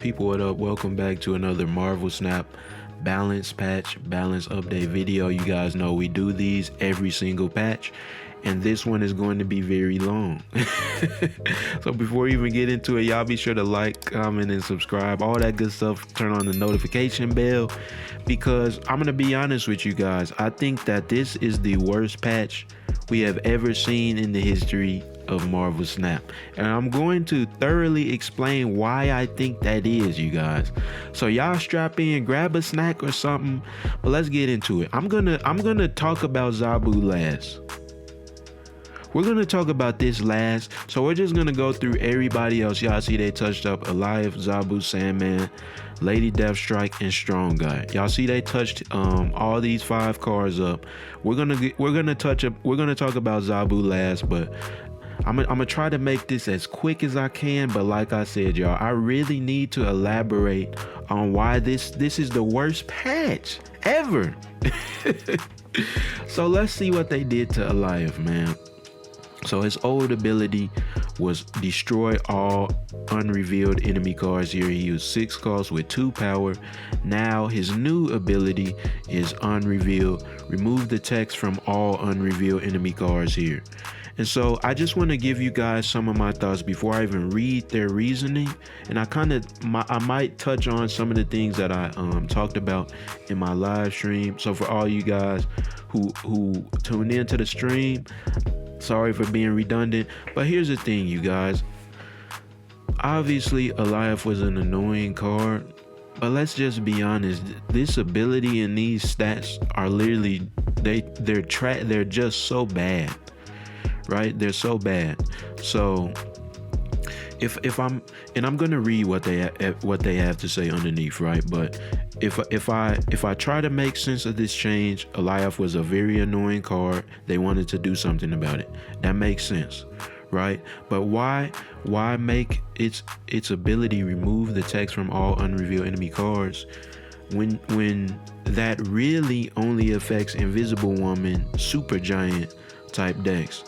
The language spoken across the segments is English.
People, what up? Welcome back to another Marvel Snap balance patch, balance update video. You guys know we do these every single patch, and this one is going to be very long. So before we even get into it, y'all be sure to like, comment, and subscribe, all that good stuff. Turn on the notification bell, because I'm gonna be honest with you guys, I think that this is the worst patch we have ever seen in the history of Marvel Snap, and I'm going to thoroughly explain why I think that is, you guys. So y'all strap in, grab a snack or something, but let's get into it. I'm gonna talk about Zabu last. We're gonna talk about this last, so we're just gonna go through everybody else. Y'all see they touched up Alioth, Zabu, Sandman, Lady Deathstrike, and Strong Guy. Y'all see they touched all these 5 cards up. We're gonna talk about Zabu last, but I'm gonna try to make this as quick as I can. But like I said, y'all, I really need to elaborate on why this is the worst patch ever. So let's see what they did to Alioth, man. So his old ability was destroy all unrevealed enemy cards here. He used 6 cards with 2 power. Now his new ability is unrevealed. Remove the text from all unrevealed enemy cards here. And so I just want to give you guys some of my thoughts before I even read their reasoning. And I might touch on some of the things that I talked about in my live stream. So for all you guys who tune into the stream, sorry for being redundant, but here's the thing, you guys. Obviously, Alioth was an annoying card, but let's just be honest. This ability and these stats are literally they're just so bad, right? They're so bad. So if I'm gonna read what they have to say underneath, right? But if I try to make sense of this change, Alioth was a very annoying card. They wanted to do something about it. That makes sense, right? But why make its ability remove the text from all unrevealed enemy cards when that really only affects Invisible Woman, Super Giant type decks?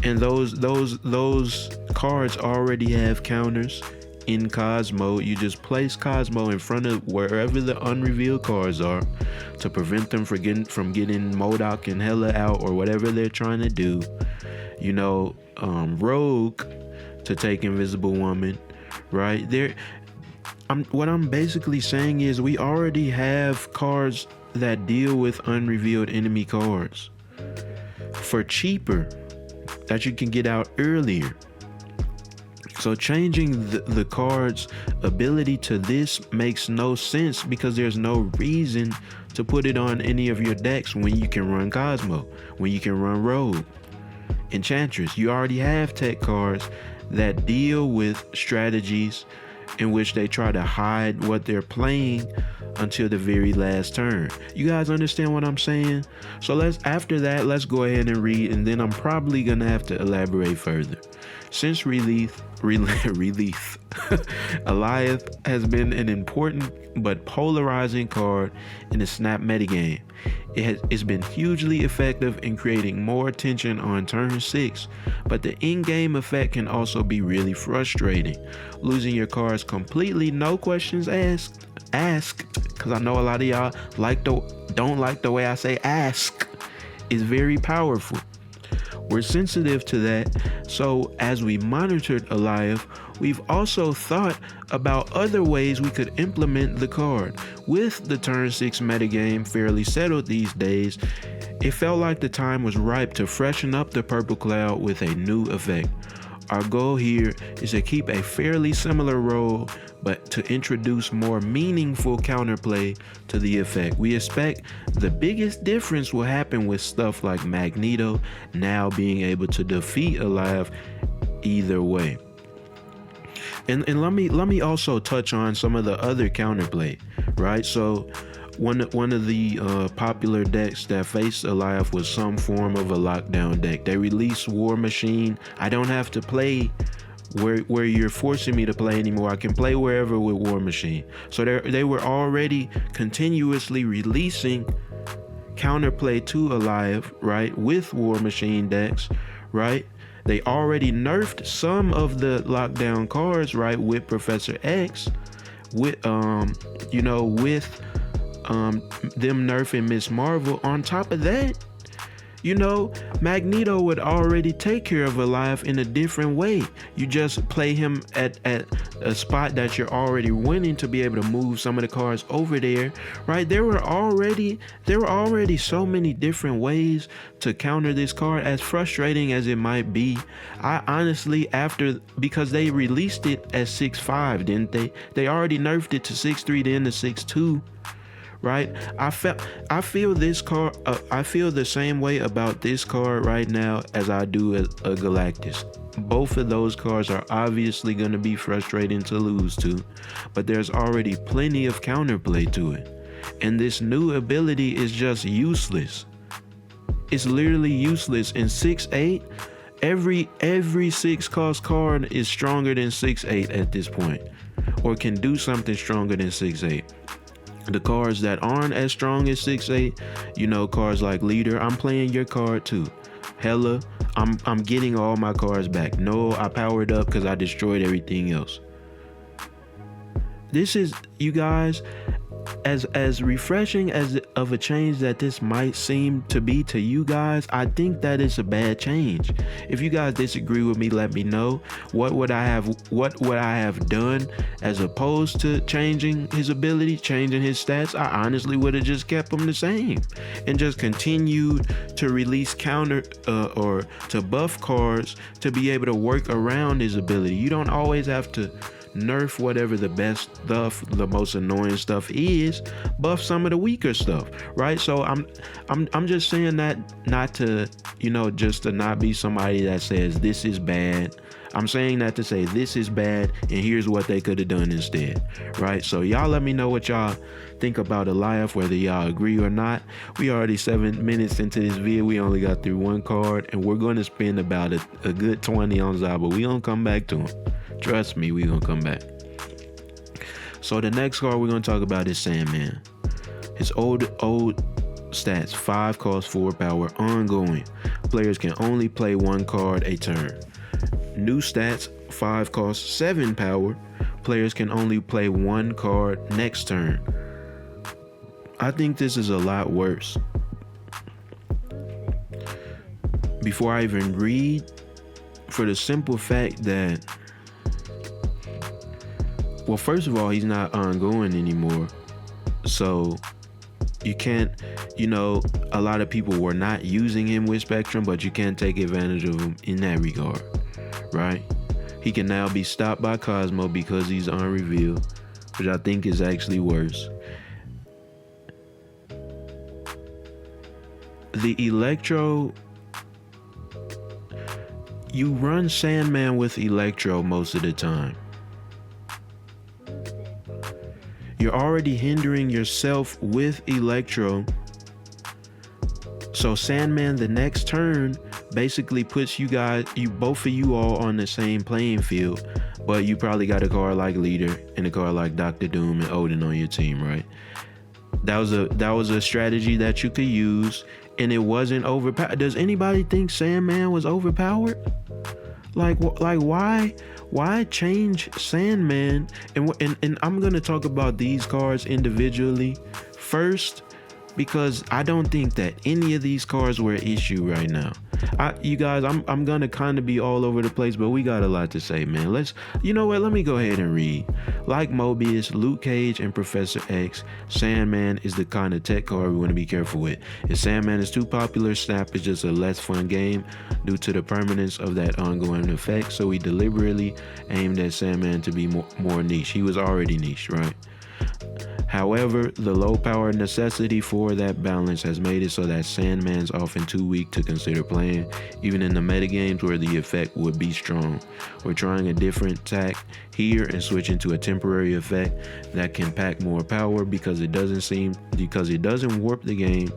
And those cards already have counters in Cosmo. You just place Cosmo in front of wherever the unrevealed cards are to prevent them from getting MODOK and Hela out or whatever they're trying to do. You know, Rogue to take Invisible Woman, right? What I'm basically saying is we already have cards that deal with unrevealed enemy cards for cheaper, that you can get out earlier. So changing the card's ability to this makes no sense, because there's no reason to put it on any of your decks when you can run Cosmo, when you can run Rogue, Enchantress. You already have tech cards that deal with strategies in which they try to hide what they're playing until the very last turn. You guys understand what I'm saying? So after that, let's go ahead and read, and then I'm probably gonna have to elaborate further. Since release, Alioth has been an important but polarizing card in the Snap metagame. It's been hugely effective in creating more tension on turn 6, but the in-game effect can also be really frustrating. Losing your cards completely, no questions asked, because I know a lot of y'all don't like the way I say ask, is very powerful. We're sensitive to that, so as we monitored Alioth, we've also thought about other ways we could implement the card. With the turn 6 metagame fairly settled these days, it felt like the time was ripe to freshen up the Purple Cloud with a new effect. Our goal here is to keep a fairly similar role, but to introduce more meaningful counterplay to the effect. We expect the biggest difference will happen with stuff like Magneto now being able to defeat Alioth either way. And let me also touch on some of the other counterplay, right? So one of the popular decks that faced Alioth was some form of a lockdown deck. They released War Machine. I don't have to play where you're forcing me to play anymore. I can play wherever with War Machine. So they were already continuously releasing counterplay to Alioth, right, with War Machine decks, right? They already nerfed some of the lockdown cards, right, with Professor X, with them nerfing Miss Marvel. On top of that, Magneto would already take care of Goliath in a different way. You just play him at a spot that you're already winning to be able to move some of the cards over there, right? There were already so many different ways to counter this card, as frustrating as it might be. I honestly, because they released it as 6.5, didn't they? They already nerfed it to 6.3, then to 6.2. Right, I feel this card. I feel the same way about this card right now as I do a Galactus. Both of those cards are obviously going to be frustrating to lose to, but there's already plenty of counterplay to it, and this new ability is just useless. It's literally useless. In 6.8, every 6 cost card is stronger than 6.8 at this point, or can do something stronger than 6.8. The cards that aren't as strong as 6.8, cards like Leader, I'm playing your card too. Hella, I'm getting all my cards back. No, I powered up because I destroyed everything else. This is, you guys, as refreshing as of a change that this might seem to be to you guys, I think that it's a bad change. If you guys disagree with me, let me know. What would I have done as opposed to changing his ability, changing his stats? I honestly would have just kept him the same and just continued to release counter or to buff cards to be able to work around his ability. You don't always have to nerf whatever the best stuff, the most annoying stuff is. Buff some of the weaker stuff, right? So I'm just saying that not to, just to not be somebody that says this is bad. I'm saying that to say this is bad and here's what they could have done instead, right? So y'all let me know what y'all think about Goliath, whether y'all agree or not. We already 7 minutes into this video. We only got through one card, and we're going to spend about a good 20 on Zaba. We gonna come back to him. Trust me, we gonna come back. So the next card we're gonna talk about is Sandman. His old stats: 5 cost, 4 power, ongoing. Players can only play 1 card a turn. New stats: 5 cost, 7 power. Players can only play 1 card next turn. I think this is a lot worse. Before I even read, for the simple fact that, well, first of all, he's not ongoing anymore. So you can't, a lot of people were not using him with Spectrum, but you can't take advantage of him in that regard, right? He can now be stopped by Cosmo because he's unrevealed, which I think is actually worse. The Electro, you run Sandman with Electro most of the time. You're already hindering yourself with Electro. So Sandman the next turn basically puts both of you all on the same playing field, but you probably got a card like Leader and a card like Dr. Doom and Odin on your team, right? That was a strategy that you could use, and it wasn't overpowered. Does anybody think Sandman was overpowered? Like why change Sandman? And I'm gonna talk about these cards individually first, because I don't think that any of these cards were an issue right now. You guys, I'm gonna kind of be all over the place, but we got a lot to say, man. Let me go ahead and read. Like Mobius, Luke Cage, and Professor X, Sandman is the kind of tech card we want to be careful with. If Sandman is too popular, Snap is just a less fun game due to the permanence of that ongoing effect. So we deliberately aimed at Sandman to be more niche. He was already niche, right? However, the low power necessity for that balance has made it so that Sandman's often too weak to consider playing, even in the metagames where the effect would be strong. We're trying a different tack here and switching to a temporary effect that can pack more power because it doesn't warp the game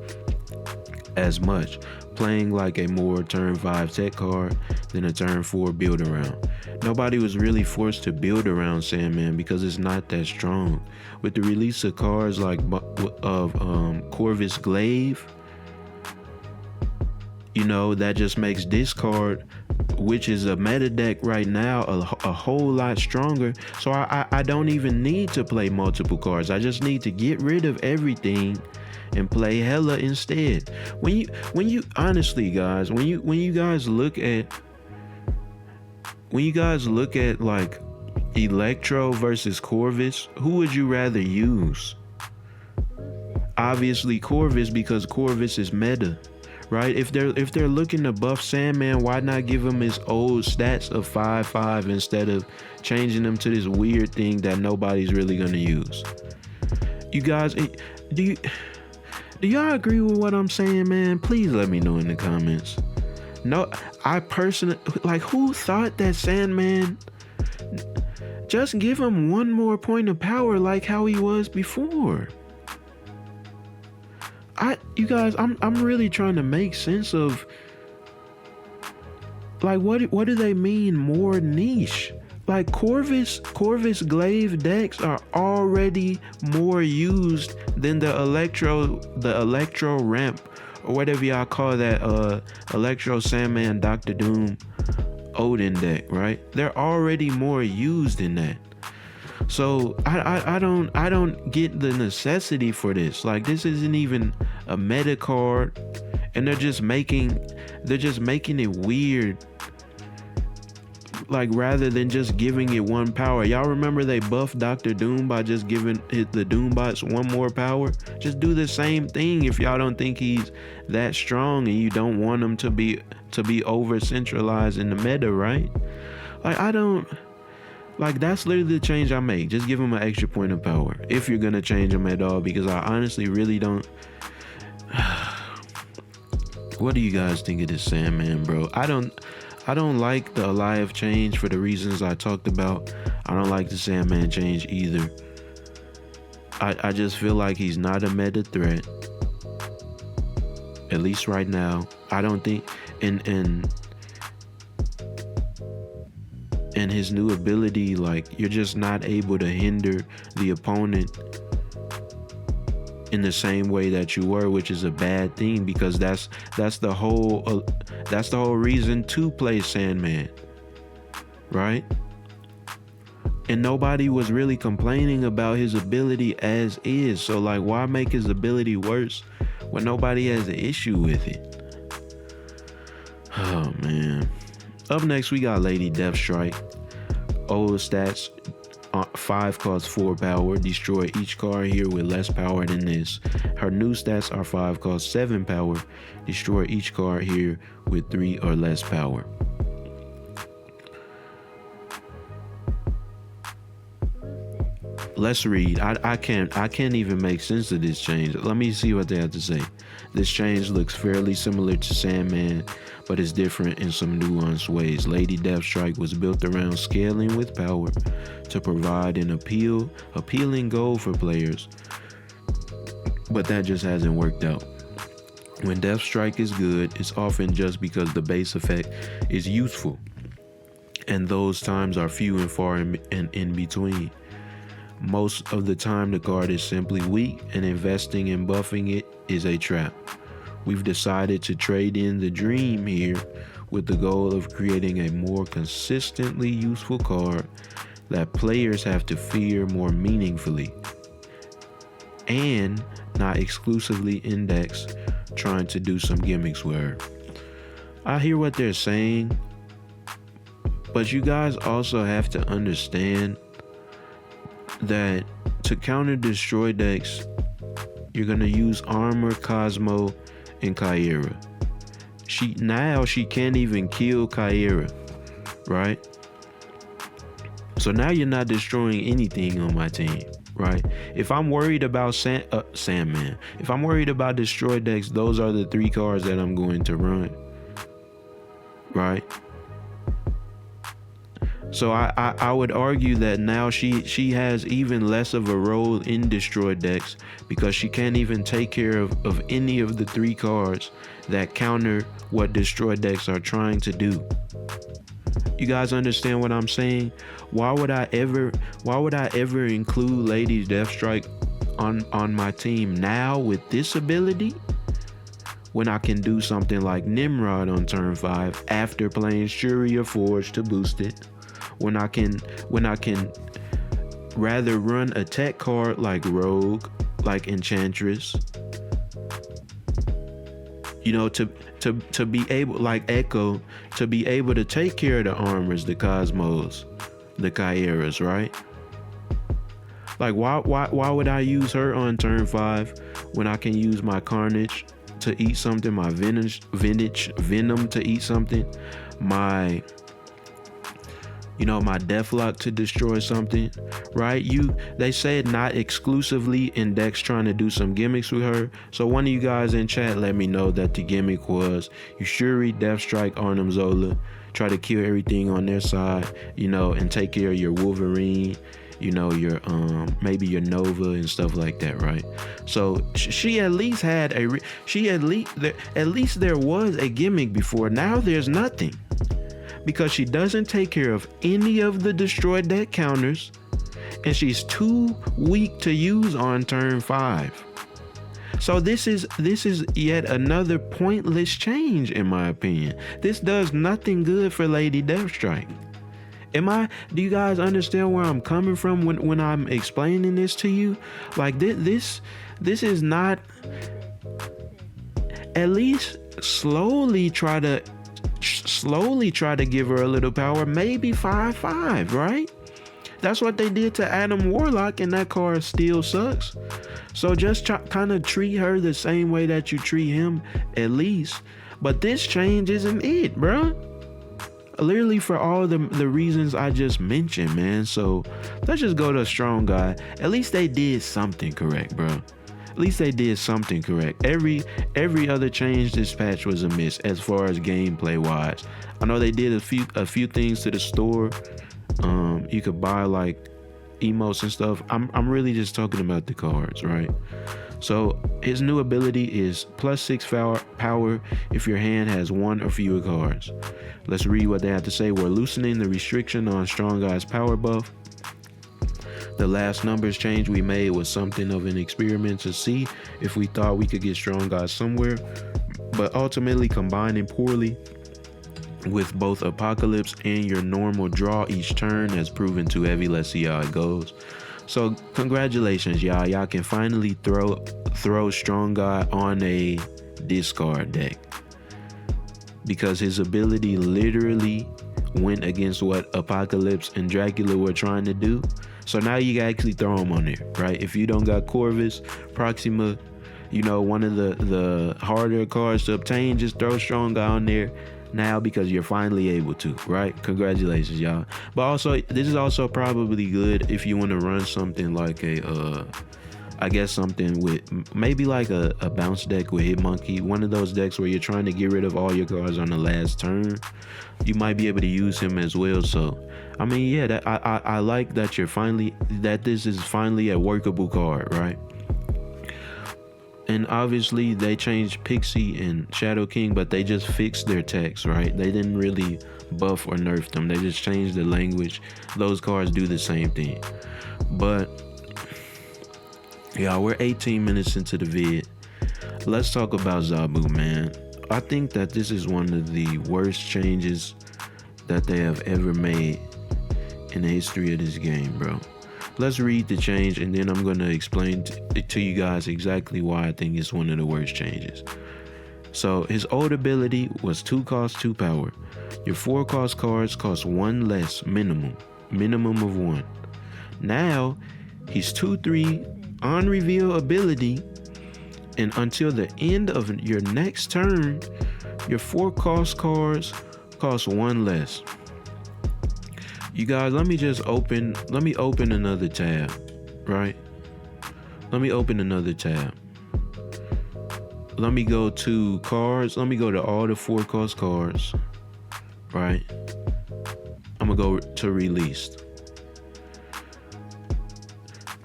as much, playing like a more turn 5 tech card than a turn 4 build around. Nobody was really forced to build around Sandman because it's not that strong. With the release of cards like Corvus Glaive, that just makes this card which is a meta deck right now, a whole lot stronger. So I don't even need to play multiple cards. I just need to get rid of everything and play Hela instead. When you honestly, guys, when you guys look at like Electro versus Corvus, who would you rather use? Obviously Corvus, because Corvus is meta, right? If they're looking to buff Sandman, why not give him his old stats of 5/5 instead of changing them to this weird thing that nobody's really gonna use? You guys, do y'all agree with what I'm saying, man? Please let me know in the comments. No, I personally, like, who thought that Sandman, just give him one more point of power like how he was before? You guys, I'm really trying to make sense of, like, what do they mean more niche? Like, Corvus glaive decks are already more used than the Electro ramp, or whatever y'all call that, Electro Sandman Dr. Doom Odin deck, right? They're already more used in that. So I don't get the necessity for this. Like, this isn't even a meta card, and they're just making it weird. Like, rather than just giving it one power. Y'all remember they buffed Dr. Doom by just giving the Doombots one more power? Just do the same thing if y'all don't think he's that strong and you don't want him to be over centralized in the meta, right? Like, that's literally the change I make. Just give him an extra point of power if you're gonna change him at all, because I honestly really don't. What do you guys think of this Sandman, bro? I don't like the Alioth change for the reasons I talked about. I don't like the Sandman change either. I just feel like he's not a meta threat, at least right now. I don't think, and his new ability, like, you're just not able to hinder the opponent in the same way that you were, which is a bad thing, because that's the whole reason to play Sandman, right? And nobody was really complaining about his ability as is. So, like, why make his ability worse when nobody has an issue with it? Oh man. Up next, we got Lady Deathstrike. Old stats, 5 costs 4 power. Destroy each card here with less power than this. Her new stats are 5 costs 7 power. Destroy each card here with 3 or less power. Let's read. I can't even make sense of this change. Let me see what they have to say. This change looks fairly similar to Sandman, but is different in some nuanced ways. Lady Deathstrike was built around scaling with power to provide an appealing goal for players, but that just hasn't worked out. When Deathstrike is good, it's often just because the base effect is useful, and those times are few and far in between. Most of the time, the card is simply weak, and investing in buffing it is a trap. We've decided to trade in the dream here with the goal of creating a more consistently useful card that players have to fear more meaningfully, and not exclusively index trying to do some gimmicks with her. I hear what they're saying, but you guys also have to understand that to counter destroy decks, you're gonna use Armor, Cosmo, and Kyra. She can't even kill Kyra, right? So now you're not destroying anything on my team, right? If I'm worried about Sandman, if I'm worried about destroy decks, those are the 3 cards that I'm going to run, right? So I would argue that now she has even less of a role in destroy decks, because she can't even take care of any of the 3 cards that counter what destroy decks are trying to do. You guys understand what I'm saying? Why would I ever include Lady Deathstrike on my team now with this ability? when I can do something like Nimrod on turn 5 after playing Shuri or Forge to boost it. When I can rather run a tech card like Rogue, like Enchantress. You know, to be able, like Echo, to be able to take care of the armors, the Cosmos, the Chiaras, right? Like why would I use her on turn 5 when I can use my Carnage to eat something, my vintage Venom to eat something, my Deathlock to destroy something, right? They said not exclusively in decks trying to do some gimmicks with her. So one of you guys in chat let me know that the gimmick was you Shuri, Deathstrike, Arnim Zola, try to kill everything on their side, and take care of your Wolverine, your maybe your Nova and stuff like that, right? So she at least had at least there was a gimmick before. Now there's nothing, because she doesn't take care of any of the destroyed deck counters, and she's too weak to use on turn 5. So this is yet another pointless change, in my opinion. This does nothing good for Lady Deathstrike. Do you guys understand where I'm coming from when I'm explaining this to you? Like this is not, at least slowly try to give her a little power, maybe 5/5, right? That's what they did to Adam Warlock, and that card still sucks. So just kind of treat her the same way that you treat him, at least. But this change isn't it, bruh. Literally for all the reasons I just mentioned, man. So let's just go to a strong guy. At least they did something correct, bro. At least they did something correct. Every other change this patch was a miss as far as gameplay wise. I know they did a few things to the store. You could buy like emotes and stuff. I'm really just talking about the cards, right? So his new ability is +6 power if your hand has 1 or fewer cards. Let's read what they have to say. We're loosening the restriction on Strong Guy's power buff. The last numbers change we made was something of an experiment to see if we thought we could get Strong Guy somewhere, but ultimately combining poorly with both Apocalypse and your normal draw each turn has proven too heavy. Let's see how it goes. So congratulations, y'all. Y'all can finally throw Strong Guy on a discard deck, because his ability literally went against what Apocalypse and Dracula were trying to do. So now you can actually throw him on there, right? If you don't got Corvus, Proxima, one of the harder cards to obtain, just throw Strong Guy on there now, because you're finally able to, right? Congratulations, y'all. But also, this is also probably good if you want to run something like something with maybe like a bounce deck with Hitmonkey, one of those decks where you're trying to get rid of all your cards on the last turn. You might be able to use him as well. So I mean, yeah, I like that this is finally a workable card, right? And obviously they changed Pixie and Shadow King, but they just fixed their text, right? They didn't really buff or nerf them. They just changed the language. Those cards do the same thing. But yeah, we're 18 minutes into the vid. Let's talk about Zabu, man. I think that this is one of the worst changes that they have ever made in the history of this game, bro. Let's read the change, and then I'm going to explain to you guys exactly why I think it's one of the worst changes. So his old ability was 2 cost, 2 power. Your 4 cost cards cost 1 less minimum of 1. Now he's 2/3 on reveal ability, and until the end of your next turn, your 4 cost cards cost 1 less. You guys, let me open another tab, right? Let me open another tab. Let me go to cards. Let me go to all the 4 cost cards, right? I'm gonna go to released.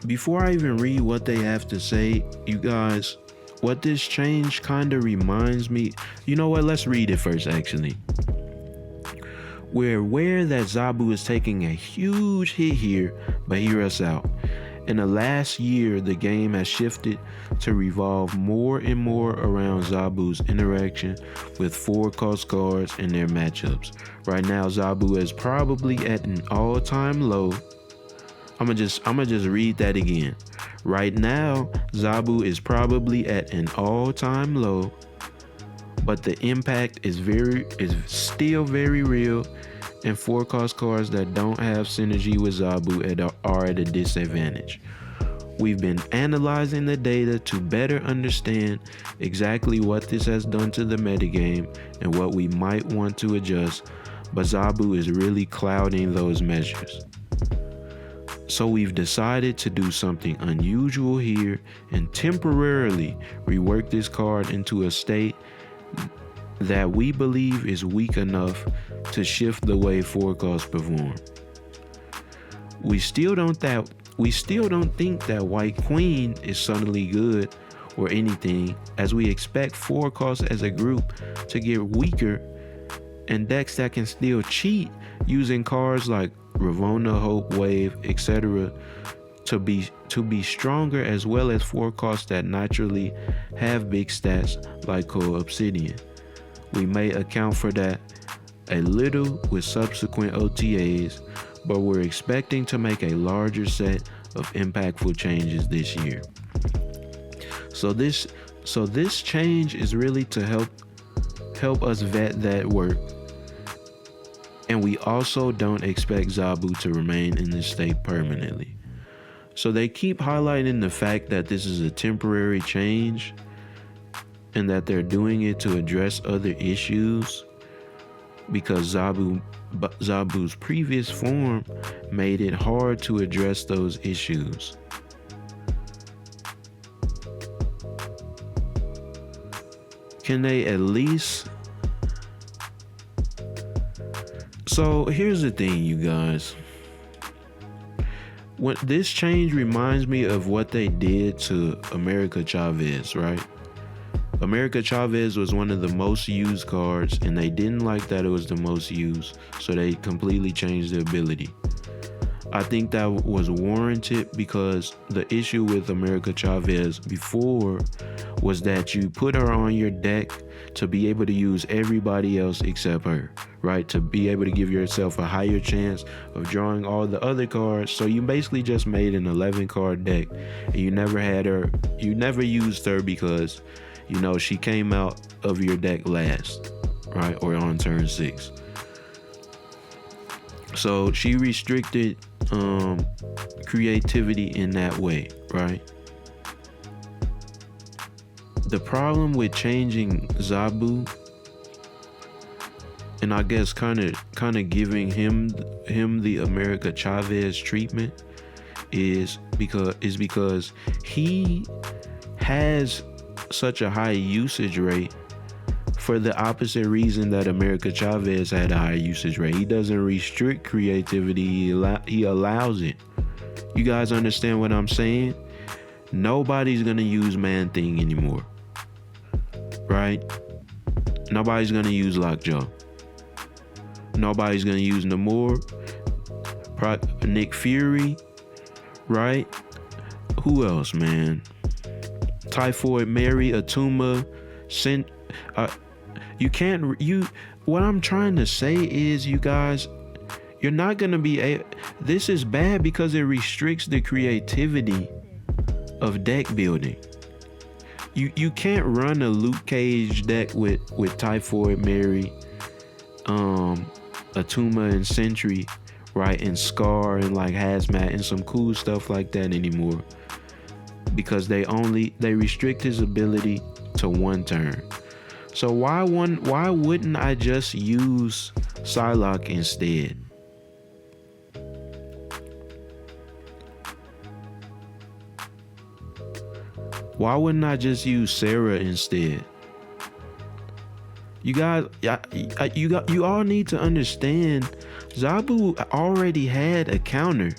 Before I even read what they have to say, you guys, what this change kind of reminds me, you know what? Let's read it first, actually. We're aware that Zabu is taking a huge hit here, but hear us out. In the last year, the game has shifted to revolve more and more around Zabu's interaction with 4-cost cards and their matchups. Right now, Zabu is probably at an all-time low. I'ma just read that again. Right now, Zabu is probably at an all-time low, but the impact is still very real, and 4-cost cards that don't have synergy with Zabu are at a disadvantage. We've been analyzing the data to better understand exactly what this has done to the metagame and what we might want to adjust, but Zabu is really clouding those measures. So we've decided to do something unusual here and temporarily rework this card into a state that we believe is weak enough to shift the way 4-costs perform. We still don't think that White Queen is suddenly good or anything, as we expect 4-costs as a group to get weaker, and decks that can still cheat using cards like Ravonna, Hope, Wave, etc. to be stronger, as well as 4-costs that naturally have big stats like Obsidian. We may account for that a little with subsequent OTAs, but we're expecting to make a larger set of impactful changes this year. So this change is really to help us vet that work. And we also don't expect Zabu to remain in this state permanently. So they keep highlighting the fact that this is a temporary change and that they're doing it to address other issues, because Zabu's previous form made it hard to address those issues. Can they at least... So here's the thing, you guys. This change reminds me of what they did to America Chavez, right? America Chavez was one of the most used cards, and they didn't like that it was the most used, so they completely changed the ability. I think that was warranted, because the issue with America Chavez before was that you put her on your deck to be able to use everybody else except her, right? To be able to give yourself a higher chance of drawing all the other cards. So you basically just made an 11-card deck, and you never used her because, you know, she came out of your deck last, right? Or on turn 6. So she restricted creativity in that way, right? The problem with changing Zabu, and I guess kind of giving him the America Chavez treatment, is because he has such a high usage rate for the opposite reason that America Chavez had a high usage rate. He doesn't restrict creativity, he allows it. You guys understand what I'm saying? Nobody's gonna use Man-Thing anymore, right? Nobody's gonna use Lockjaw. Nobody's gonna use Namor, Nick Fury, right? Who else, Typhoid Mary, Atuma, what I'm trying to say is, you guys, you're not gonna be this is bad because it restricts the creativity of deck building. You can't run a Luke Cage deck with Typhoid Mary, Atuma and Sentry, right, and Scar and like Hazmat and some cool stuff like that anymore, because they restrict his ability to 1 turn. So why wouldn't I just use Psylocke instead? Why wouldn't I just use Sarah instead? You guys, you all need to understand, Zabu already had a counter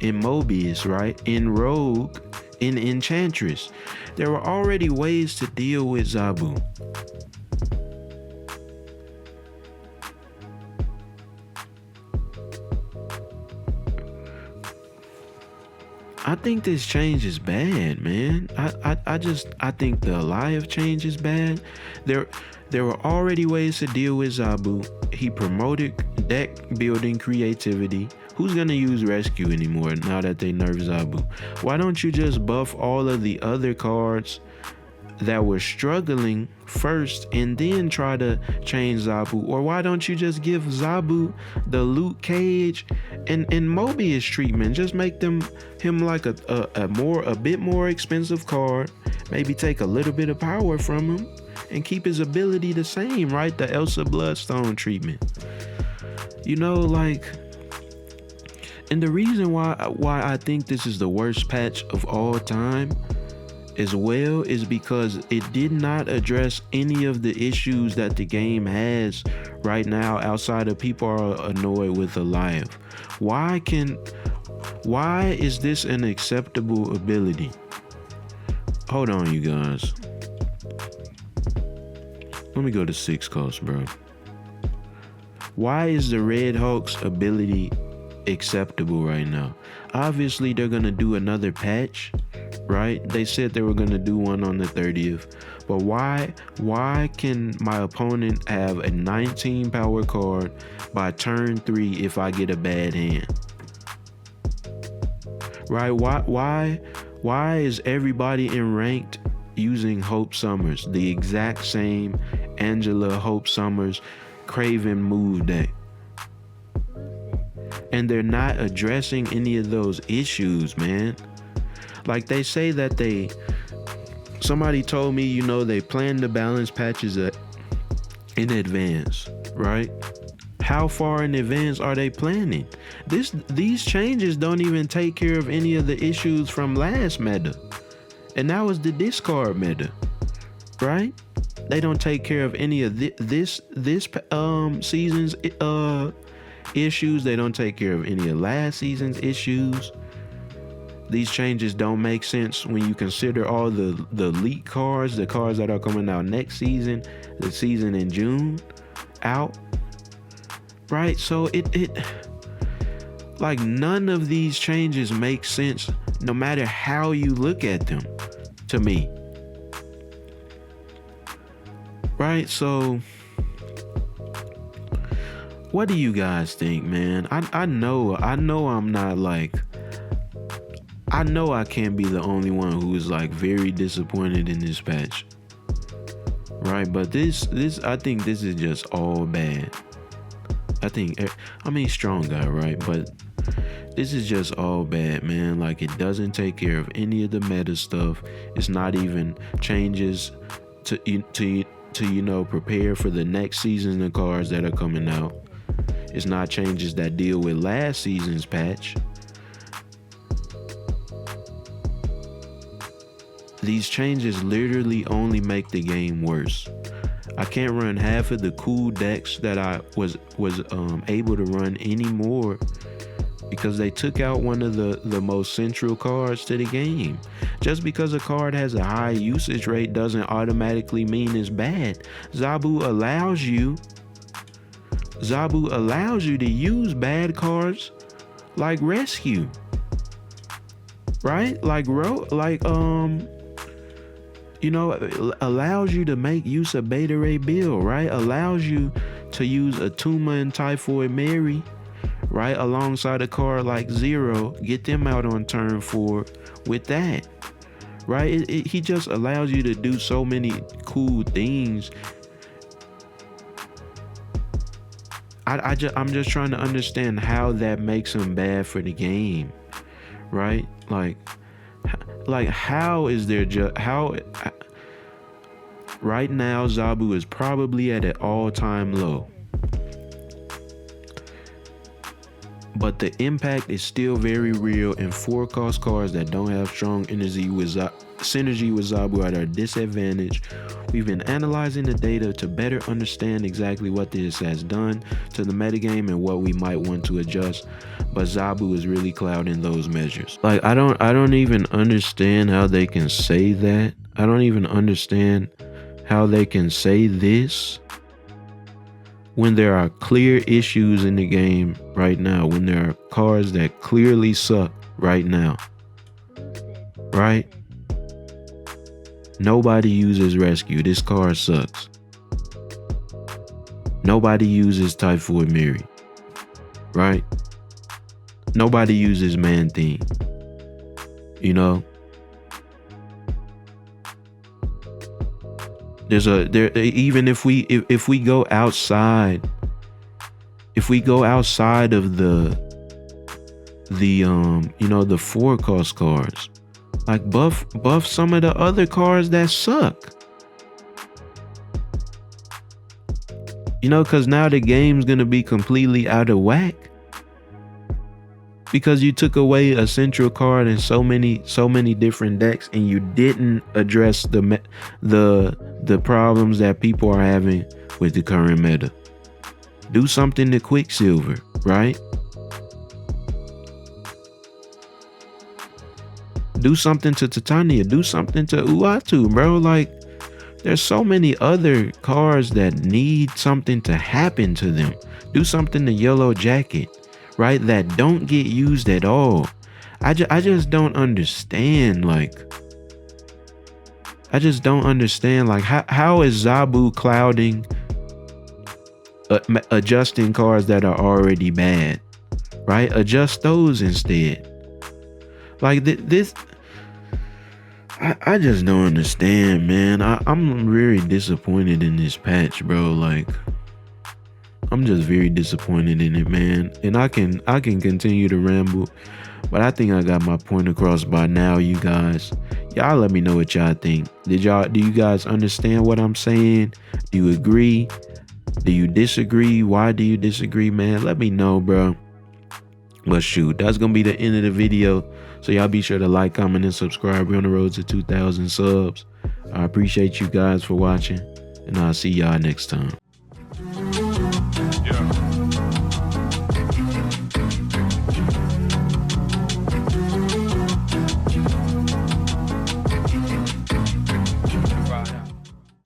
in Mobius, right? In Rogue, in Enchantress. There were already ways to deal with Zabu. I think this change is bad, man. I think the Alive change is bad. There were already ways to deal with Zabu. He promoted deck building creativity. Who's gonna use rescue anymore now that they nerf Zabu? Why don't you just buff all of the other cards that were struggling first and then try to change Zabu? Or why don't you just give Zabu the Luke Cage and Mobius treatment? Just make him like a bit more expensive card, maybe take a little bit of power from him and keep his ability the same, right? The Elsa Bloodstone treatment. You know, like, and the reason why I think this is the worst patch of all time as well is because it did not address any of the issues that the game has right now outside of people are annoyed with Alive. Why is this an acceptable ability? Hold on, you guys. Let me go to 6 cost, bro. Why is the Red Hulk's ability acceptable right now? Obviously, they're gonna do another patch, right? They said they were gonna do one on the 30th. But why can my opponent have a 19 power card by turn 3 if I get a bad hand? Right? Why is everybody in ranked using Hope Summers, the exact same Angela Hope Summers Craven move deck? And they're not addressing any of those issues, man. Like, they say that somebody told me, you know, they plan to balance patches in advance, right? How far in advance are they planning? These changes don't even take care of any of the issues from last meta. And that was the discard meta, right? They don't take care of any of this season's issues. They don't take care of any of last season's issues. These changes don't make sense when you consider all the elite cards, the cards that are coming out next season, the season in June out, right? So it like, none of these changes make sense no matter how you look at them, to me. Right? So what do you guys think, man? I know I'm not like, I know I can't be the only one who is like very disappointed in this patch, right? But this I think this is just all bad. I mean, strong guy, right? But this is just all bad, man. Like, it doesn't take care of any of the meta stuff. It's not even changes to you know, prepare for the next season of cards that are coming out. It's not changes that deal with last season's patch. These changes literally only make the game worse. I can't run half of the cool decks that I was able to run anymore because they took out one of the most central cards to the game. Just because a card has a high usage rate doesn't automatically mean it's bad. Zabu allows you to use bad cards like Rescue, right? You know, allows you to make use of Beta Ray Bill, right? Allows you to use Atuma and Typhoid Mary, right? Alongside a card like Zero, get them out on turn 4 with that, right? He just allows you to do so many cool things. I'm just trying to understand how that makes him bad for the game, right? Like how is there right now Zabu is probably at an all-time low, but the impact is still very real, and 4 cost cards that don't have strong synergy with Zabu are at a disadvantage. We've been analyzing the data to better understand exactly what this has done to the metagame and what we might want to adjust, but Zabu is really clouding those measures. Like, I don't even understand how they can say that. I don't even understand how they can say this when there are clear issues in the game right now, when there are cards that clearly suck right now. right? Nobody uses rescue. This car sucks. Nobody uses Typhoid Mary, right? Nobody uses Man Thing. You know, even if we go outside, if we go outside of the the 4-cost cars, like buff some of the other cars that suck. You know, because now the game's gonna be completely out of whack because you took away a central card in so many different decks, and you didn't address the problems that people are having with the current meta. Do something to Quicksilver, right? Do something to Titania. Do something to Uatu, bro. Like, there's so many other cars that need something to happen to them. Do something to Yellow Jacket, right? That don't get used at all. I just don't understand. Like, I just don't understand. Like, how is Zabu clouding, adjusting cars that are already bad, right? Adjust those instead. Like this. I just don't understand, man. I'm very disappointed in this patch, bro. Like, I'm just very disappointed in it, man. And I can continue to ramble, but I think I got my point across by now, you guys. Y'all let me know what y'all think. Do you guys understand what I'm saying? Do you agree? Do you disagree? Why do you disagree, man? Let me know, bro. But shoot, that's gonna be the end of the video. So y'all be sure to like, comment, and subscribe. We're on the road to 2,000 subs. I appreciate you guys for watching, and I'll see y'all next time.